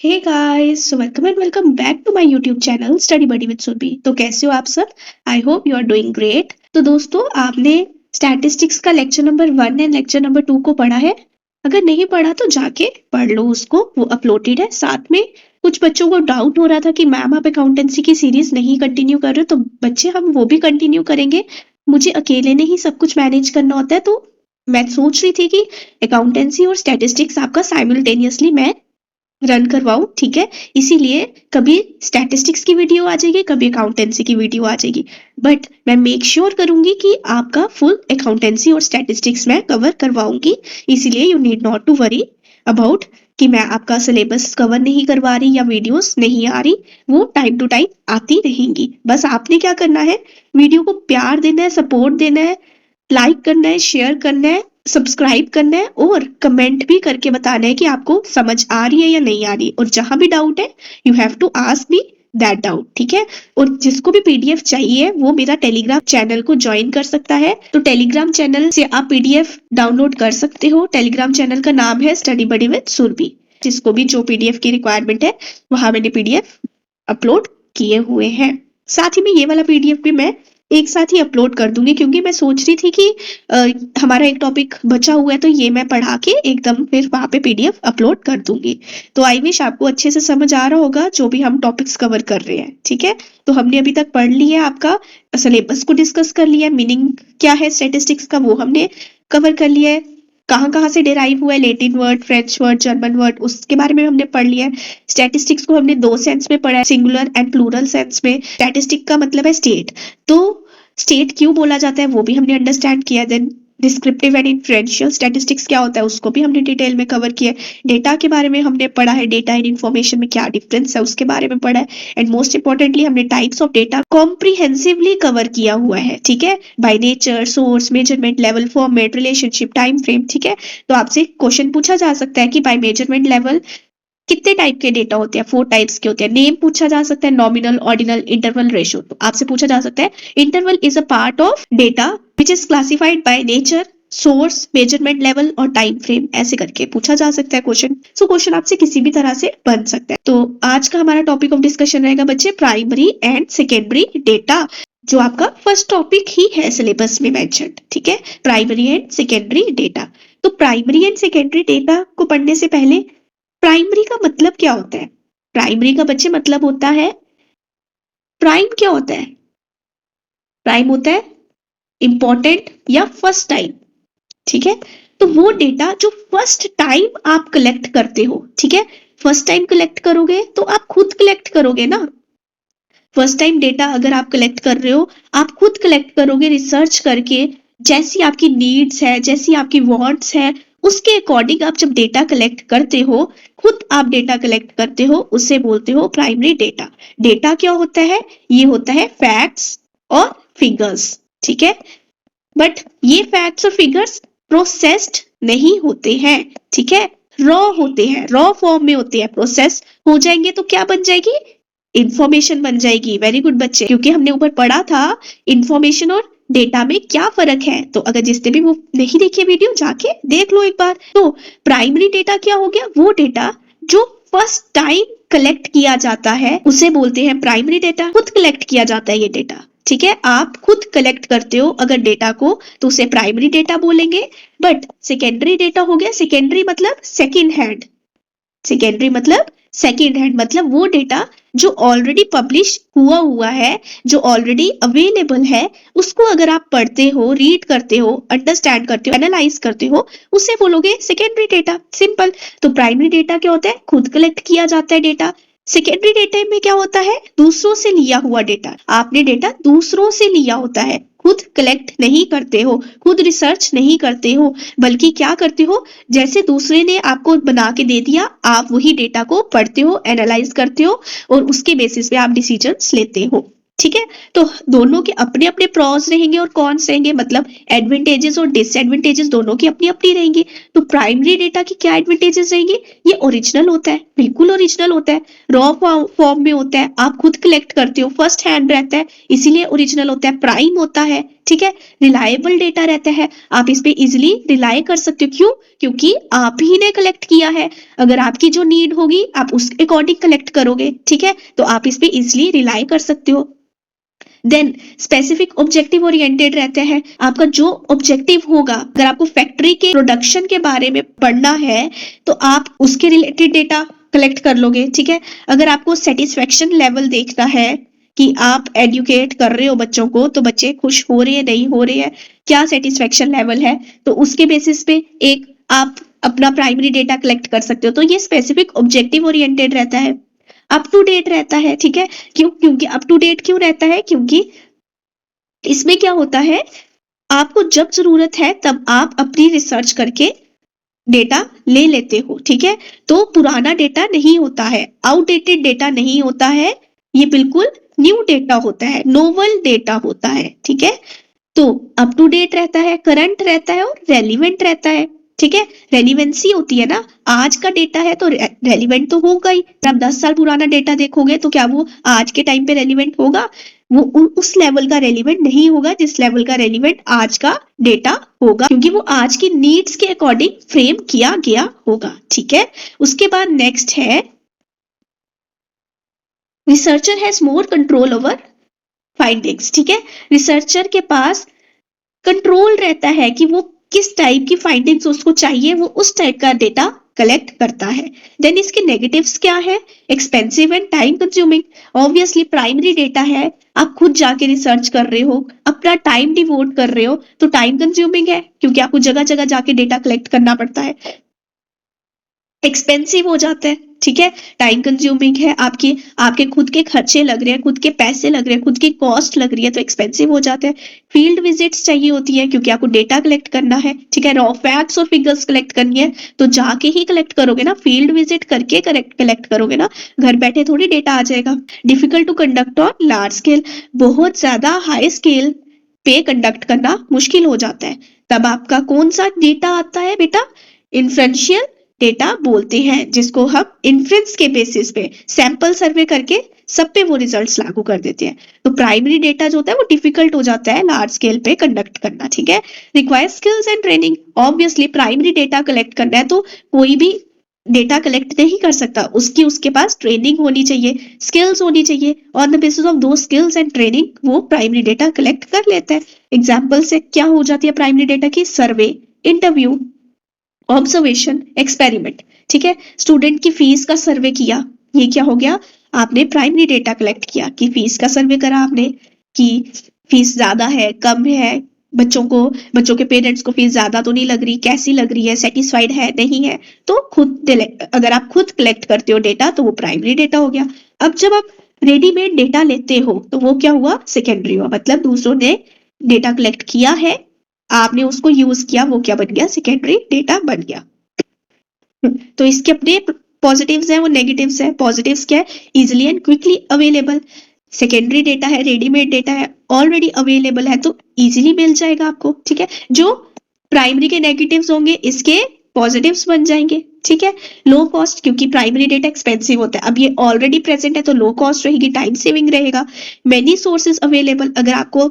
Hey guys, so welcome and welcome back to my YouTube channel study buddy with Surbhi. तो कैसे हो आप सब? I hope you are doing great. तो दोस्तों, आपने स्टैटिस्टिक्स का lecture number 1 and lecture number 2 को पढ़ा है? अगर नहीं पढ़ा तो जाके पढ़ लो उसको, वो अपलोडेड है। साथ में कुछ बच्चों को डाउट हो रहा था कि मैम आप अकाउंटेंसी की सीरीज नहीं कंटिन्यू कर रहे हो, तो बच्चे हम वो भी कंटिन्यू करेंगे। मुझे अकेले नहीं सब कुछ मैनेज करना होता है, तो मैं सोच रही थी कि अकाउंटेंसी और स्टैटिस्टिक्स आपका साइमल्टेनियसली मैं रन करवाऊँ, ठीक है? इसीलिए कभी स्टैटिस्टिक्स की वीडियो आ जाएगी, कभी अकाउंटेंसी की वीडियो आ जाएगी। बट मैं मेक श्योर करूँगी कि आपका फुल अकाउंटेंसी और स्टैटिस्टिक्स मैं कवर करवाऊँगी। इसीलिए you need not to worry about कि मैं आपका सिलेबस कवर नहीं करवा रही या वीडियोस नहीं आ रही, वो टाइम टू टाइम आती रहेंगी। बस आपने क्या करना है, वीडियो को प्यार देना है, सपोर्ट देना है, लाइक करना है, शेयर करना है, सब्सक्राइब करना है और कमेंट भी करके बताना है कि आपको समझ आ रही है या नहीं आ रही। और जहां भी डाउट है, you have to ask me that doubt, ठीक है? और जिसको भी पीडीएफ चाहिए वो मेरा टेलीग्राम चैनल को ज्वाइन कर सकता है। तो टेलीग्राम चैनल से आप पीडीएफ डाउनलोड कर सकते हो। टेलीग्राम चैनल का नाम है स्टडी बडी विद सुरभि। जिसको भी जो पीडीएफ की रिक्वायरमेंट है, वहां मैंने पीडीएफ अपलोड किए हुए हैं। साथ ही में ये वाला पीडीएफ भी मैं एक साथ ही अपलोड कर दूंगी, क्योंकि मैं सोच रही थी कि हमारा एक टॉपिक बचा हुआ है, तो ये मैं पढ़ा के एकदम फिर वहां पे पीडीएफ अपलोड कर दूंगी। तो आई विश आपको अच्छे से समझ आ रहा होगा जो भी हम टॉपिक्स कवर कर रहे हैं, ठीक है? तो हमने अभी तक पढ़ लिया, आपका सिलेबस को डिस्कस कर लिया, मीनिंग क्या है स्टैटिस्टिक्स का वो हमने कवर कर लिया है, कहाँ कहाँ से डेराइव हुआ है, Latin word, French word, German word, उसके बारे में हमने पढ़ लिया है। स्टैटिस्टिक्स को हमने दो सेंस में पढ़ा है, सिंगुलर एंड प्लूरल सेंस में। स्टैटिस्टिक का मतलब है स्टेट, तो स्टेट क्यों बोला जाता है वो भी हमने अंडरस्टैंड किया। Then descriptive and inferential statistics क्या होता है उसको भी हमने डिटेल में कवर किया है। डेटा के बारे में हमने पढ़ा है, डेटा एंड इन्फॉर्मेशन में क्या डिफरेंस है उसके बारे में पढ़ा है। एंड मोस्ट इंपॉर्टेंटली हमने types of data comprehensively cover किया हुआ है, ठीक है? By nature, source, measurement, level, format, relationship, time frame, ठीक है? तो आपसे क्वेश्चन पूछा जा सकता है कि बाय मेजरमेंट लेवल कितने टाइप के डेटा होते हैं? 4 टाइप्स के होते हैं। नेम पूछा जा सकता है, नॉमिनल, ऑर्डिनल, इंटरवल, रेशो। तो आपसे पूछा जा सकता है interval is a part of data which is classified by nature, source, measurement level और टाइम फ्रेम, ऐसे करके पूछा जा सकता है क्वेश्चन। सो क्वेश्चन आपसे किसी भी तरह से बन सकता है। तो आज का हमारा टॉपिक ऑफ डिस्कशन रहेगा बच्चे, प्राइमरी एंड सेकेंडरी डेटा, जो आपका फर्स्ट टॉपिक ही है सिलेबस में मेंशन्ड, ठीक है? Primary and secondary data. तो प्राइमरी एंड सेकेंडरी डेटा को पढ़ने से पहले प्राइमरी का मतलब क्या होता है? प्राइमरी का बच्चे मतलब होता है, प्राइम क्या होता है? प्राइम होता है इंपॉर्टेंट या फर्स्ट टाइम, ठीक है? तो वो डेटा जो फर्स्ट टाइम आप कलेक्ट करते हो, ठीक है? फर्स्ट टाइम कलेक्ट करोगे तो आप खुद कलेक्ट करोगे ना। फर्स्ट टाइम डेटा अगर आप कलेक्ट कर रहे हो, आप खुद कलेक्ट करोगे रिसर्च करके, जैसी आपकी नीड्स है, जैसी आपकी वांट्स है, उसके अकॉर्डिंग आप जब डेटा कलेक्ट करते हो, खुद आप डेटा कलेक्ट करते हो, उसे बोलते हो प्राइमरी डेटा। डेटा क्या होता है? ये होता है फैक्ट्स और फिगर्स, ठीक है? बट ये फैक्ट्स और फिगर्स प्रोसेस्ड नहीं होते हैं, ठीक है? रॉ होते हैं, रॉ फॉर्म में होते हैं। प्रोसेस हो जाएंगे तो क्या बन जाएगी? इंफॉर्मेशन बन जाएगी। वेरी गुड बच्चे, क्योंकि हमने ऊपर पढ़ा था इंफॉर्मेशन और डेटा में क्या फर्क है। तो अगर जिसने भी वो नहीं देखी वीडियो, जाके देख लो एक बार। तो प्राइमरी डेटा क्या हो गया? वो डेटा जो फर्स्ट टाइम कलेक्ट किया जाता है उसे बोलते हैं प्राइमरी डेटा। खुद कलेक्ट किया जाता है ये डेटा, ठीक है? आप खुद कलेक्ट करते हो अगर डेटा को, तो उसे प्राइमरी डेटा बोलेंगे। बट सेकेंडरी डेटा हो गया, सेकेंडरी मतलब सेकेंड हैंड। सेकेंडरी मतलब सेकेंड हैंड, मतलब वो डेटा जो ऑलरेडी पब्लिश हुआ है, जो ऑलरेडी अवेलेबल है, उसको अगर आप पढ़ते हो, रीड करते हो, अंडरस्टैंड करते हो, एनालाइज करते हो, उसे बोलोगे सेकेंडरी डेटा। सिंपल। तो प्राइमरी डेटा क्या होता है? खुद कलेक्ट किया जाता है डेटा। सेकेंडरी डेटा में क्या होता है? दूसरों से लिया हुआ डेटा। आपने डेटा दूसरों से लिया होता है, खुद कलेक्ट नहीं करते हो, खुद रिसर्च नहीं करते हो, बल्कि क्या करते हो? जैसे दूसरे ने आपको बना के दे दिया, आप वही डेटा को पढ़ते हो, एनालाइज करते हो और उसके बेसिस पे आप डिसीजंस लेते हो, ठीक है? तो दोनों के अपने अपने प्रॉस रहेंगे और कॉन्स रहेंगे, मतलब एडवांटेजेस और डिसएडवांटेजेस दोनों की अपनी अपनी रहेंगी। तो प्राइमरी डेटा की क्या एडवांटेजेस रहेंगे? ये ओरिजिनल होता है, बिल्कुल ओरिजिनल होता है, रॉ फॉर्म में होता है, आप खुद कलेक्ट करते हो, फर्स्ट हैंड रहता है, इसीलिए ओरिजिनल होता है, प्राइम होता है, ठीक है, रिलायबल डेटा रहता है, आप इस पे इजिली रिलाई कर सकते हो। क्यों? क्योंकि आप ही ने कलेक्ट किया है। अगर आपकी जो नीड होगी आप उस अकॉर्डिंग कलेक्ट करोगे, ठीक है, तो आप इस पे इजिली रिलाई कर सकते हो। देन स्पेसिफिक ऑब्जेक्टिव ओरिएंटेड रहते हैं, आपका जो ऑब्जेक्टिव होगा, अगर आपको फैक्ट्री के प्रोडक्शन के बारे में पढ़ना है तो आप उसके रिलेटेड डेटा कलेक्ट कर लोगे, ठीक है। अगर आपको सेटिस्फेक्शन लेवल देखना है कि आप एडुकेट कर रहे हो बच्चों को, तो बच्चे खुश हो रहे हैं नहीं हो रहे हैं, क्या सेटिस्फेक्शन लेवल है, तो उसके बेसिस पे एक आप अपना प्राइमरी डेटा कलेक्ट कर सकते हो। तो ये स्पेसिफिक ऑब्जेक्टिव ओरिएंटेड रहता है, अप टू डेट रहता है, ठीक है। क्यों? क्योंकि अप टू डेट क्यों रहता है? क्योंकि इसमें क्या होता है, आपको जब जरूरत है तब आप अपनी रिसर्च करके डेटा ले लेते हो, ठीक है। तो पुराना डेटा नहीं होता है, आउटडेटेड डेटा नहीं होता है, ये बिल्कुल न्यू डेटा होता है, नोवल डेटा होता है, ठीक है। तो अप टू डेट रहता है, करंट रहता है और रेलिवेंट रहता है, ठीक है। रेलिवेंसी होती है ना, आज का डेटा है तो रेलिवेंट तो होगा ही। आप 10 साल पुराना डेटा देखोगे तो क्या वो आज के टाइम पे रेलिवेंट होगा? वो उस लेवल का रेलिवेंट नहीं होगा जिस लेवल का रेलिवेंट आज का डेटा होगा, क्योंकि वो आज की नीड्स के अकॉर्डिंग फ्रेम किया गया होगा, ठीक है। उसके बाद नेक्स्ट है, researcher has more control over findings, ठीक है। रिसर्चर के पास कंट्रोल रहता है कि वो किस टाइप की फाइंडिंग्स उसको चाहिए, वो उस टाइप का डेटा कलेक्ट करता है। देन इसके नेगेटिव्स क्या है? Expensive and time consuming. Obviously primary data है, आप खुद जाके रिसर्च कर रहे हो, अपना टाइम डिवोट कर रहे हो, तो टाइम कंज्यूमिंग है क्योंकि आपको जगह जगह जाके डेटा कलेक्ट करना पड़ता है। एक्सपेंसिव हो जाता है, ठीक है, टाइम कंज्यूमिंग है, आपके खुद के खर्चे लग रहे हैं, खुद के पैसे लग रहे हैं, खुद की कॉस्ट लग रही है, तो एक्सपेंसिव हो जाता है। फील्ड विजिट्स चाहिए होती है क्योंकि आपको डेटा कलेक्ट करना है, ठीक है, रॉ फैक्ट्स और फिगर्स कलेक्ट करनी है तो जाके ही कलेक्ट करोगे ना, फील्ड विजिट करके कलेक्ट करोगे ना, घर बैठे थोड़ी डेटा आ जाएगा। Difficult to conduct on large scale, बहुत ज्यादा हाई स्केल पे कंडक्ट करना मुश्किल हो जाता है। तब आपका कौन सा डेटा आता है बेटा? इन्फ्रेंशियल डेटा बोलते हैं, जिसको हम इन्फ्रेंस के बेसिस पे सैंपल सर्वे करके सब पे वो रिजल्ट्स लागू कर देते हैं। तो प्राइमरी डेटा जो होता है वो डिफिकल्ट हो जाता है लार्ज स्केल पे कंडक्ट करना, ठीक है। Require skills and training, obviously primary data collect करना है तो कोई भी डेटा कलेक्ट नहीं कर सकता, उसके पास ट्रेनिंग होनी चाहिए, स्किल्स होनी चाहिए, ऑन द बेसिस ऑफ दो स्किल्स एंड ट्रेनिंग वो प्राइमरी डेटा कलेक्ट कर लेता है। एग्जाम्पल से क्या हो जाती है प्राइमरी डेटा की? सर्वे, इंटरव्यू, ऑब्जर्वेशन, एक्सपेरिमेंट, ठीक है। स्टूडेंट की फीस का सर्वे किया, ये क्या हो गया? आपने प्राइमरी डेटा कलेक्ट किया कि फीस का सर्वे करा आपने कि फीस ज्यादा है कम है, बच्चों के पेरेंट्स को फीस ज्यादा तो नहीं लग रही, कैसी लग रही है, सेटिस्फाइड है नहीं है, तो अगर आप खुद कलेक्ट करते हो डेटा तो वो प्राइमरी डेटा हो गया। अब जब आप रेडीमेड डेटा लेते हो तो वो क्या हुआ? सेकेंडरी हुआ, मतलब दूसरों ने डेटा कलेक्ट किया है, आपने उसको यूज किया, वो क्या बन गया? सेकेंडरी डेटा बन गया। तो इसके अपने पॉजिटिव्स हैं, वो नेगेटिव्स है। पॉजिटिव्स क्या है? Easily and quickly available, secondary data है, रेडीमेड डेटा है, ऑलरेडी अवेलेबल है तो इजिली मिल जाएगा आपको, ठीक है। जो प्राइमरी के नेगेटिव्स होंगे इसके पॉजिटिव्स बन जाएंगे, ठीक है। लो कॉस्ट, क्योंकि प्राइमरी डेटा एक्सपेंसिव होता है, अब ये ऑलरेडी प्रेजेंट है तो लो कॉस्ट रहेगी, टाइम सेविंग रहेगा। मेनी सोर्सेज अवेलेबल, अगर आपको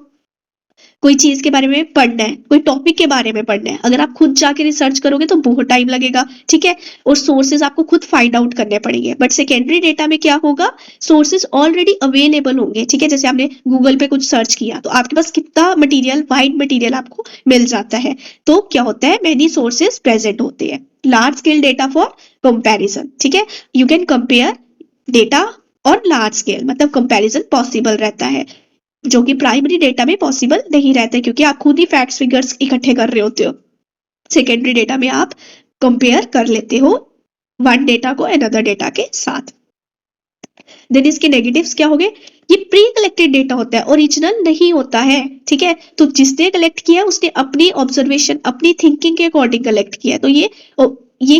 कोई चीज के बारे में पढ़ना है, कोई टॉपिक के बारे में पढ़ना है, अगर आप खुद जाके रिसर्च करोगे तो बहुत टाइम लगेगा, ठीक है, और सोर्सेज आपको खुद फाइंड आउट करने पड़ेंगे। बट सेकेंडरी डेटा में क्या होगा? सोर्सेज ऑलरेडी अवेलेबल होंगे, ठीक है। जैसे आपने गूगल पे कुछ सर्च किया तो आपके पास कितना मटीरियल, वाइड मटीरियल आपको मिल जाता है, तो क्या होता है? मेनी सोर्सेज प्रेजेंट होते हैं। Large scale data for comparison, ठीक है, you can compare data on large scale, मतलब कंपैरिजन पॉसिबल रहता है, जो कि प्राइमरी डेटा में पॉसिबल नहीं रहता क्योंकि आप खुद ही फैक्ट्स फिगर्स इकट्ठे कर रहे होते हो। सेकेंडरी डेटा में आप कंपेयर कर लेते हो वन डेटा को अनदर डेटा के साथ। देन इसके नेगेटिव्स क्या हो गए? ये प्री कलेक्टेड डेटा होता है, ओरिजिनल नहीं होता है, ठीक है। तो जिसने कलेक्ट किया उसने अपनी ऑब्जर्वेशन, अपनी थिंकिंग के अकॉर्डिंग कलेक्ट किया, तो ये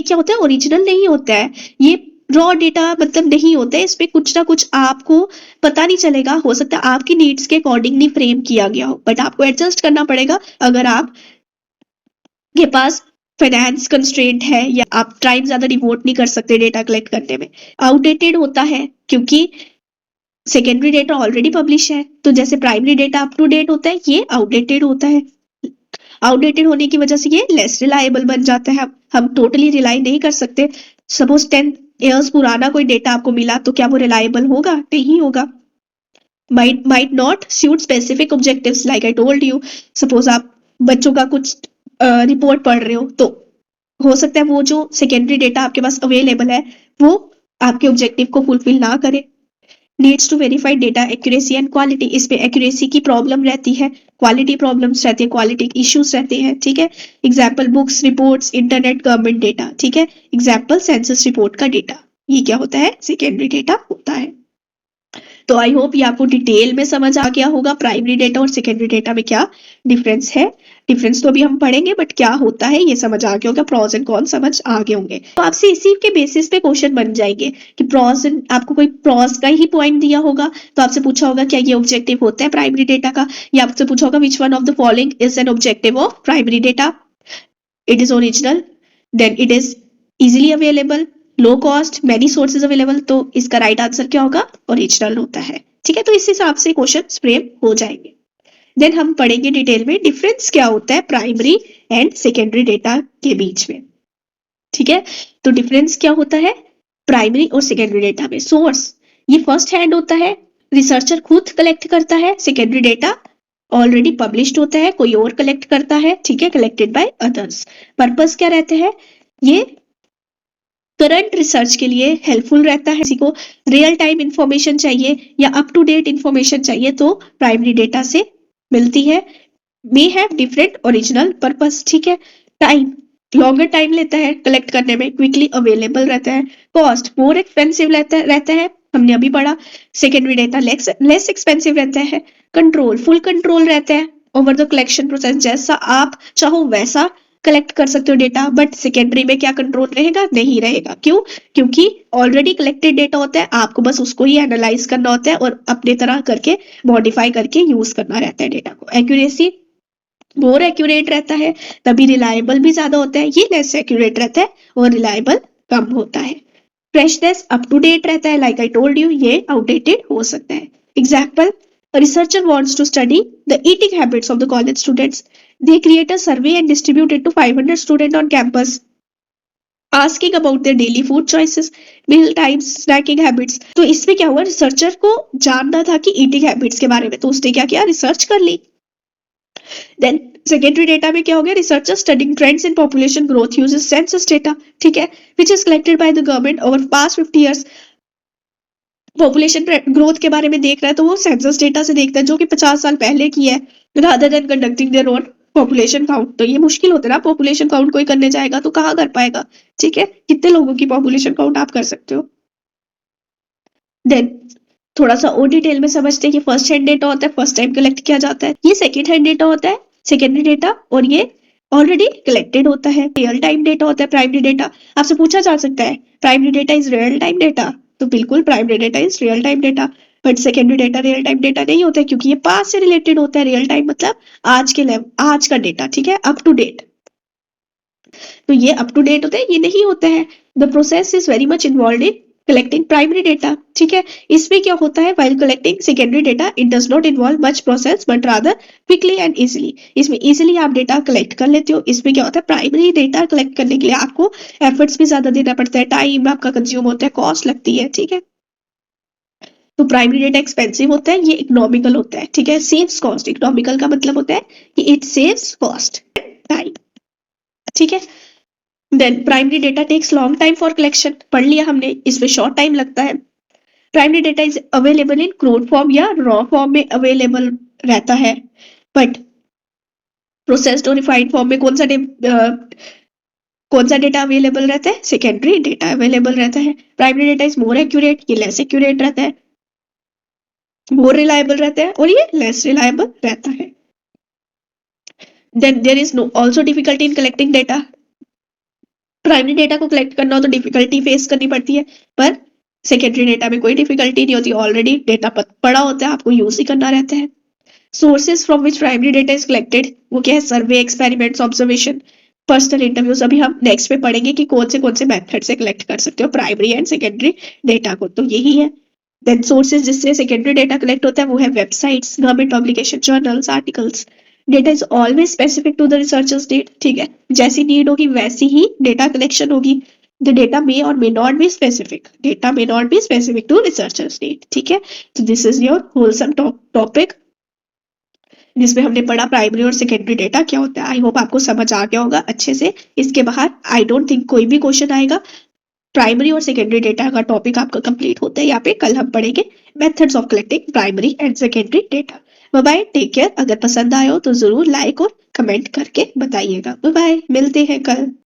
क्या होता है? ओरिजिनल नहीं होता है, ये रॉ डेटा मतलब नहीं होता है, इसमें कुछ ना कुछ आपको पता नहीं चलेगा, हो सकता है आपकी नीड्स के अकॉर्डिंग नहीं फ्रेम किया गया हो, बट आपको एडजस्ट करना पड़ेगा अगर आप के पास फाइनेंस कंस्ट्रेंट है या आप टाइम ज्यादा डिवोट नहीं कर सकते डेटा कलेक्ट करने में। आउटडेटेड होता है क्योंकि सेकेंडरी डेटा ऑलरेडी पब्लिश है, तो जैसे primary data up to date होता है, ये आउटडेटेड होता है। आउटडेटेड होने की वजह से ये लेस रिलायबल बन जाता है। हम टोटली रिलाई नहीं कर सकते। सपोज 10 ईयर्स पुराना कोई डेटा आपको मिला तो क्या वो रिलायबल होगा? नहीं होगा। might not suit specific objectives like I told you। Suppose आप बच्चों का कुछ रिपोर्ट पढ़ रहे हो, तो हो सकता है वो जो सेकेंडरी डेटा आपके पास अवेलेबल है वो आपके ऑब्जेक्टिव को फुलफिल ना करे। Needs to verify data accuracy and quality, इसमें एक्यूरेसी की प्रॉब्लम रहती है, क्वालिटी प्रॉब्लम्स रहती है, क्वालिटी इश्यूज रहते हैं, ठीक है। Example books, reports, internet, government data, ठीक है। एग्जाम्पल सेंसस रिपोर्ट का डेटा, ये क्या होता है? सेकेंडरी डेटा होता है। तो आई होप ये आपको डिटेल में समझ आ गया होगा प्राइमरी डेटा और सेकेंडरी डेटा में क्या डिफरेंस है। डिफरेंस तो अभी हम पढ़ेंगे, बट क्या होता है ये समझ आ गया होगा, प्रॉस एंड कॉन समझ आ गए होंगे। तो आपसे इसी के बेसिस पे क्वेश्चन बन जाएंगे कि प्रॉस एंड, आपको कोई प्रॉस का ही पॉइंट दिया होगा तो आपसे पूछा होगा क्या ये ऑब्जेक्टिव होता है प्राइमरी डेटा का, या आपसे पूछा होगा which one of the following is an objective of primary data. It is original, then it is easily available, low cost, many sources available. तो इसका राइट आंसर क्या होगा? ओरिजिनल होता है, ठीक है। तो इस हिसाब से क्वेश्चन फ्रेम हो जाएंगे। देन हम पढ़ेंगे डिटेल में डिफरेंस क्या होता है प्राइमरी एंड सेकेंडरी डेटा के बीच में, ठीक है। तो डिफरेंस क्या होता है प्राइमरी और सेकेंडरी डेटा में? सोर्स, ये फर्स्ट हैंड होता है, रिसर्चर खुद कलेक्ट करता है। सेकेंडरी डेटा ऑलरेडी पब्लिश्ड होता है, कोई और कलेक्ट करता है, ठीक है, कलेक्टेड बाय अदर्स। पर्पस क्या रहते हैं? ये करंट रिसर्च के लिए हेल्पफुल रहता है। किसी को रियल टाइम इंफॉर्मेशन चाहिए या अप टू डेट इंफॉर्मेशन चाहिए तो प्राइमरी डेटा से मिलती है। May have different original purpose, ठीक है। टाइम, लॉन्गर टाइम लेता है कलेक्ट करने में, क्विकली अवेलेबल रहता है। कॉस्ट, मोर एक्सपेंसिव रहता है, हमने अभी पढ़ा। सेकेंडरी डेटा लेस एक्सपेंसिव रहता है। कंट्रोल, फुल कंट्रोल रहता है ओवर द कलेक्शन प्रोसेस, जैसा आप चाहो वैसा कलेक्ट कर सकते हो डेटा। बट सेकेंडरी में क्या कंट्रोल रहेगा? नहीं रहेगा। क्यों? क्योंकि ऑलरेडी कलेक्टेड डेटा होता है, आपको बस उसको ही एनालाइज करना होता है और अपने तरह करके मॉडिफाई करके यूज करना रहता है डेटा को। एक्यूरेसी, मोर एक्यूरेट रहता है, तभी रिलायबल भी ज्यादा होता है। ये लेस एक्यूरेट रहता है और रिलायबल कम होता है। फ्रेशनेस, अप टू डेट रहता है, लाइक आई टोल्ड यू, ये आउटडेटेड हो सकता है। Example, a researcher wants to study the eating habits of the college students. They create a survey and distribute it to 500 students on campus, asking about their daily food choices, meal times, snacking habits. तो इसमें क्या हुआ? Researcher को जानना था कि eating habits के बारे में, तो उसने क्या किया? रिसर्च कर ली। देन सेकेंडरी डेटा में क्या हो गया? Researcher studying trends in population growth uses census data, ठीक है, which is collected by the government over past 50 years। Population growth के बारे में देख रहा है तो वो सेंसस डेटा से देखता है जो कि 50 साल पहले की है, rather than conducting their own population count. तो ये मुश्किल होता है ना, पॉपुलेशन काउंट कोई करने जाएगा तो कहाँ कर पाएगा, ठीक है। कितने लोगों की पॉपुलेशन काउंट आप कर सकते हो? देन थोड़ा सा और डिटेल में समझते हैं कि फर्स्ट हैंड डेटा होता है, फर्स्ट टाइम कलेक्ट किया जाता है। ये सेकेंड हैंड डेटा होता है, सेकेंडरी डेटा, और ये ऑलरेडी कलेक्टेड होता है। रियल टाइम डेटा होता है प्राइमरी डेटा। आपसे पूछा जा सकता है primary data is real time data, तो बिल्कुल primary data is real time data. But secondary data real time data नहीं होता है, क्योंकि ये पास से रिलेटेड होता है। रियल टाइम मतलब आज के लेवल, आज का डेटा, ठीक है, अप टू डेट। तो ये अप टू डेट होता है, ये नहीं होता है। The process is very much involve in collecting primary data, ठीक है। इसमें क्या होता है? While collecting secondary data it does not involve much process but rather quickly and easily. इसमें इजिली आप डेटा कलेक्ट कर लेते हो। इसमें क्या होता है? प्राइमरी डेटा कलेक्ट करने के लिए आपको एफर्ट्स भी ज्यादा देना पड़ता है, टाइम आपका कंज्यूम होता है, कॉस्ट लगती है, ठीक है। तो प्राइमरी डेटा एक्सपेंसिव होता है, ये इकोनॉमिकल होता है, ठीक है। सेव्स कॉस्ट, इकोनॉमिकल का मतलब होता है कि इट सेव्स कॉस्ट, टाइम, ठीक है। Then primary data takes long time for collection, पढ़ लिया हमने, इसमें शॉर्ट टाइम लगता है। Primary data is available in crude form या रॉ फॉर्म में अवेलेबल रहता है, बट प्रोसेस्ड और रिफाइंड फॉर्म में कौन सा डेटा अवेलेबल रहता है? सेकेंडरी डेटा अवेलेबल रहता है। Primary data is more accurate, ये लेस एक्यूरेट रहता है, मोर रिलायबल रहता है, और ये लेस रिलायबल रहता है। Then there is no also difficulty in collecting data. Primary data को कलेक्ट करना हो तो डिफिकल्टी फेस करनी पड़ती है, पर सेकेंडरी डेटा में कोई डिफिकल्टी नहीं होती, ऑलरेडी डेटा पड़ा होता है, आपको यूज ही करना रहता है। Sources from which primary data is collected, वो क्या है? सर्वे, एक्सपेरिमेंट्स, ऑब्जर्वेशन, पर्सनल इंटरव्यूज। अभी हम नेक्स्ट में पढ़ेंगे कि कौन से मेथड से कलेक्ट कर सकते हो प्राइमरी एंड सेकेंडरी डेटा को, तो यही है। देन सोर्सेज जिससे सेकेंडरी डेटा कलेक्ट होता है वो है websites, government publication, journals, articles. Data is always specific to the researchers need, ठीक है, जैसी नीड होगी वैसी ही डेटा कलेक्शन होगी। द डेटा मे और may not be specific, data may not be specific to researchers need, ठीक है। तो this is your wholesome topic जिसमें हमने पढ़ा प्राइमरी और सेकेंडरी डेटा क्या होता है। आई होप आपको समझ आ गया होगा अच्छे से। इसके बाहर आई डोंट थिंक कोई भी क्वेश्चन आएगा। प्राइमरी और सेकेंडरी डेटा का टॉपिक आपका कंप्लीट होता है। यहाँ पे कल हम पढ़ेंगे methods of collecting primary and secondary data. Bye bye, take care. अगर पसंद आए हो तो जरूर लाइक और कमेंट करके बताइएगा। बाय बाय, मिलते हैं कल।